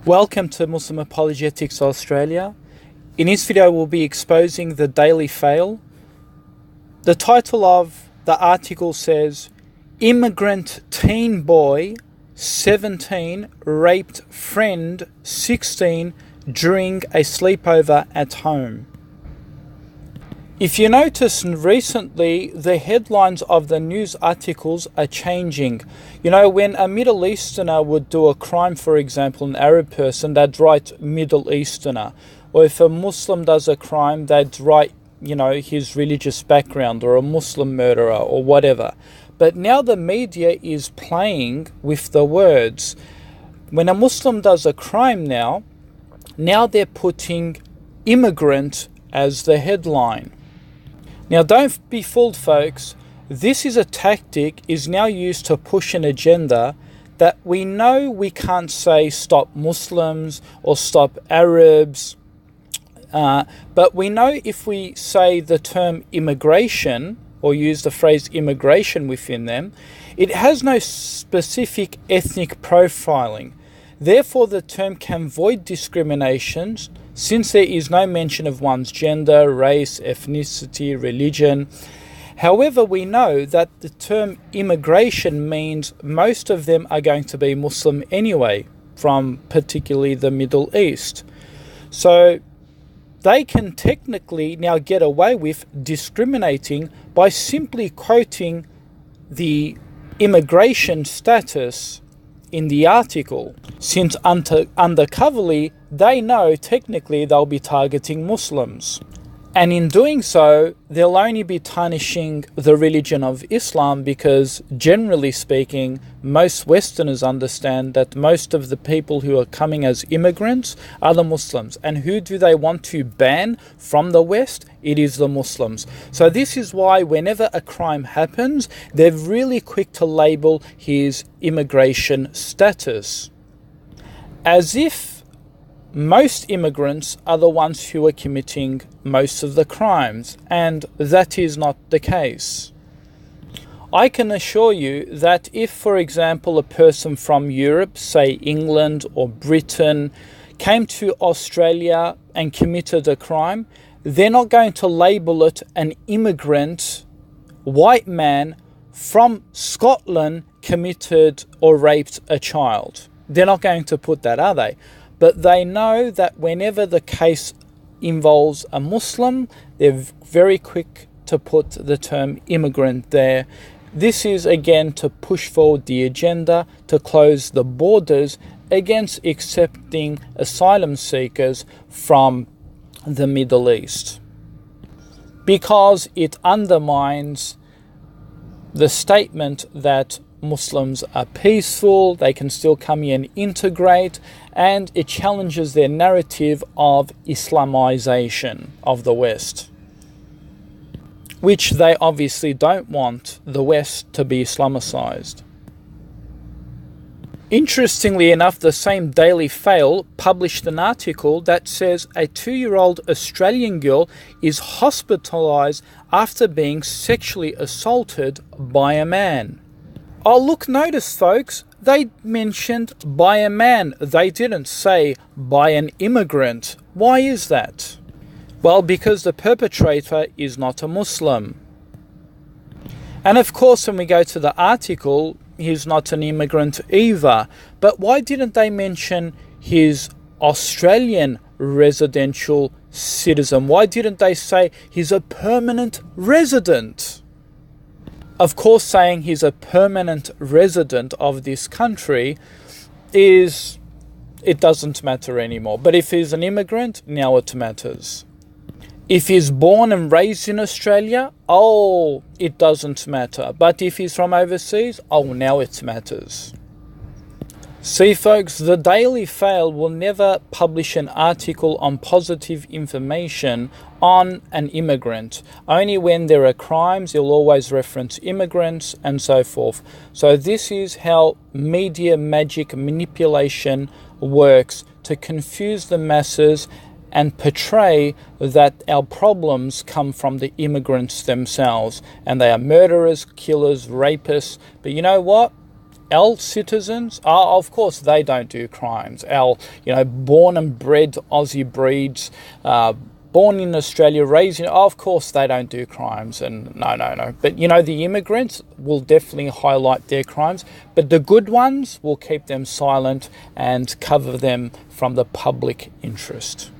Welcome to Muslim Apologetics Australia. In this video we'll be exposing the Daily Fail. The title of the article says, Immigrant teen boy 17 raped friend 16 during a sleepover at home. If you notice recently, the headlines of the news articles are changing. You know, when a Middle Easterner would do a crime, for example, an Arab person, they'd write Middle Easterner. Or if a Muslim does a crime, they'd write, his religious background or a Muslim murderer or whatever. But now the media is playing with the words. When a Muslim does a crime now they're putting immigrant as the headline. Now, don't be fooled, folks. This is a tactic is now used to push an agenda that we know we can't say stop Muslims or stop Arabs. But we know if we say the term immigration or use the phrase immigration within them, it has no specific ethnic profiling. Therefore, the term can void discriminations since there is no mention of one's gender, race, ethnicity, religion. However, we know that the term immigration means most of them are going to be Muslim anyway, from particularly the Middle East. So they can technically now get away with discriminating by simply quoting the immigration status in the article, since undercoverly they know technically they'll be targeting Muslims. And in doing so, they'll only be tarnishing the religion of Islam because, generally speaking, most Westerners understand that most of the people who are coming as immigrants are the Muslims. And who do they want to ban from the West? It is the Muslims. So this is why whenever a crime happens, they're really quick to label his immigration status, as if most immigrants are the ones who are committing most of the crimes, and that is not the case. I can assure you that if, for example, a person from Europe, say England or Britain, came to Australia and committed a crime, they're not going to label it an immigrant white man from Scotland committed or raped a child. They're not going to put that, are they? But they know that whenever the case involves a Muslim, they're very quick to put the term immigrant there. This is again to push forward the agenda to close the borders against accepting asylum seekers from the Middle East, because it undermines the statement that Muslims are peaceful, they can still come here and integrate, and it challenges their narrative of Islamization of the West, which they obviously don't want the West to be Islamicized. Interestingly enough, the same Daily Fail published an article that says a 2-year-old Australian girl is hospitalized after being sexually assaulted by a man. Oh, look, notice, folks, they mentioned by a man. They didn't say by an immigrant. Why is that? Well, because the perpetrator is not a Muslim. And of course, when we go to the article, he's not an immigrant either. But why didn't they mention his Australian residential citizen? Why didn't they say he's a permanent resident? Of course, saying he's a permanent resident of this country it doesn't matter anymore. But if he's an immigrant, now it matters. If he's born and raised in Australia, it doesn't matter. But if he's from overseas, now it matters. See, folks, the Daily Fail will never publish an article on positive information on an immigrant. Only when there are crimes, you'll always reference immigrants and so forth. So this is how media magic manipulation works, to confuse the masses and portray that our problems come from the immigrants themselves, and they are murderers, killers, rapists. But you know what? Our citizens, of course, they don't do crimes. Our, born and bred Aussie breeds, born in Australia, raised in, of course, they don't do crimes. And no. But, the immigrants will definitely highlight their crimes. But the good ones will keep them silent and cover them from the public interest.